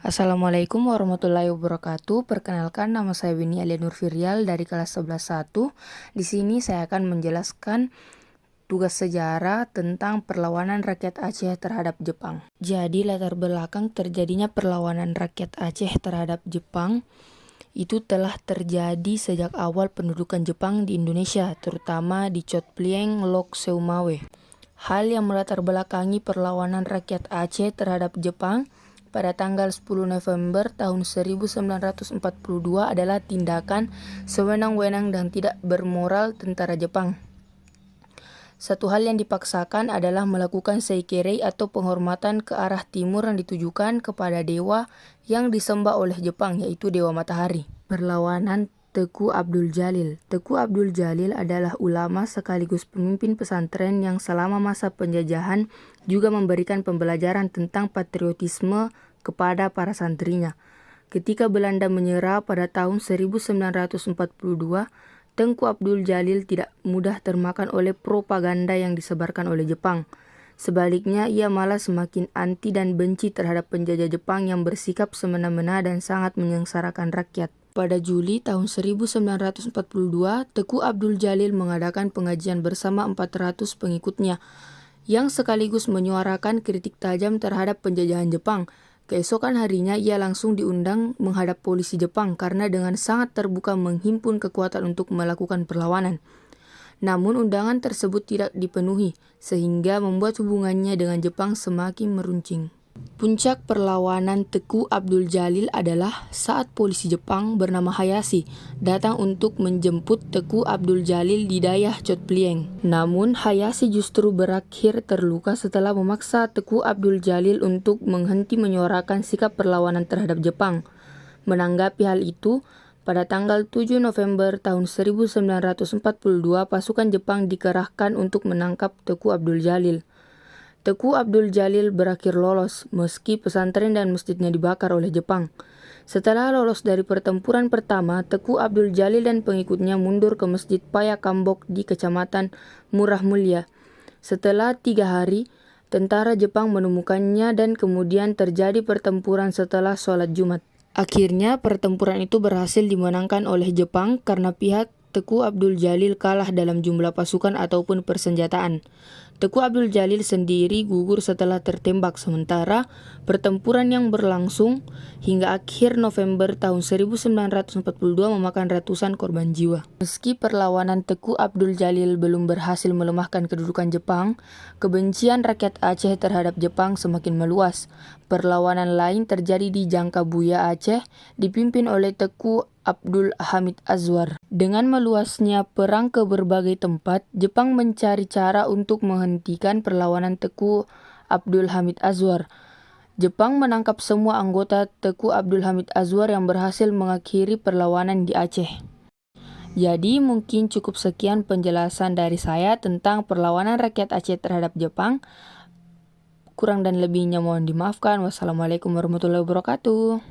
Assalamualaikum warahmatullahi wabarakatuh. Perkenalkan, nama saya Winnie Alia Nurfirial dari kelas 11.1. Di sini saya akan menjelaskan tugas sejarah tentang perlawanan rakyat Aceh terhadap Jepang. Jadi latar belakang terjadinya perlawanan rakyat Aceh terhadap Jepang itu telah terjadi sejak awal pendudukan Jepang di Indonesia, terutama di Chot Plieng, Lok Seumawe. Hal yang melatar belakangi perlawanan rakyat Aceh terhadap Jepang pada tanggal 10 November tahun 1942 adalah tindakan sewenang-wenang dan tidak bermoral tentara Jepang. Satu hal yang dipaksakan adalah melakukan seikerei atau penghormatan ke arah timur yang ditujukan kepada dewa yang disembah oleh Jepang, yaitu Dewa Matahari. Perlawanan Teku Abdul Jalil. Teku Abdul Jalil adalah ulama sekaligus pemimpin pesantren yang selama masa penjajahan juga memberikan pembelajaran tentang patriotisme kepada para santrinya. Ketika Belanda menyerah pada tahun 1942, Tengku Abdul Jalil tidak mudah termakan oleh propaganda yang disebarkan oleh Jepang. Sebaliknya, ia malah semakin anti dan benci terhadap penjajah Jepang yang bersikap semena-mena dan sangat menyengsarakan rakyat. Pada Juli tahun 1942, Teku Abdul Jalil mengadakan pengajian bersama 400 pengikutnya yang sekaligus menyuarakan kritik tajam terhadap penjajahan Jepang. Keesokan harinya ia langsung diundang menghadap polisi Jepang karena dengan sangat terbuka menghimpun kekuatan untuk melakukan perlawanan. Namun undangan tersebut tidak dipenuhi, sehingga membuat hubungannya dengan Jepang semakin meruncing. Puncak perlawanan Teku Abdul Jalil adalah saat polisi Jepang bernama Hayashi datang untuk menjemput Teku Abdul Jalil di Dayah Chot Plieng. Namun Hayashi justru berakhir terluka setelah memaksa Teku Abdul Jalil untuk menghenti menyuarakan sikap perlawanan terhadap Jepang. Menanggapi hal itu, pada tanggal 7 November tahun 1942 pasukan Jepang dikerahkan untuk menangkap Teku Abdul Jalil. Teku Abdul Jalil berakhir lolos meski pesantren dan masjidnya dibakar oleh Jepang. Setelah lolos dari pertempuran pertama, Teku Abdul Jalil dan pengikutnya mundur ke Masjid Payakambok di Kecamatan Murah Mulia. Setelah 3 hari, tentara Jepang menemukannya dan kemudian terjadi pertempuran setelah sholat Jumat. Akhirnya pertempuran itu berhasil dimenangkan oleh Jepang karena pihak Teku Abdul Jalil kalah dalam jumlah pasukan ataupun persenjataan. Teku Abdul Jalil sendiri gugur setelah tertembak, sementara pertempuran yang berlangsung hingga akhir November tahun 1942 memakan ratusan korban jiwa. Meski perlawanan Teku Abdul Jalil belum berhasil melemahkan kedudukan Jepang, kebencian rakyat Aceh terhadap Jepang semakin meluas. Perlawanan lain terjadi di Jangkabuya Aceh dipimpin oleh Teku Abdul Hamid Azwar. Dengan meluasnya perang ke berbagai tempat, Jepang mencari cara untuk menghentikan perlawanan Teku Abdul Hamid Azwar. Jepang menangkap semua anggota Teku Abdul Hamid Azwar yang berhasil mengakhiri perlawanan di Aceh. Jadi mungkin cukup sekian penjelasan dari saya tentang perlawanan rakyat Aceh terhadap Jepang. Kurang dan lebihnya mohon dimaafkan. Wassalamualaikum warahmatullahi wabarakatuh.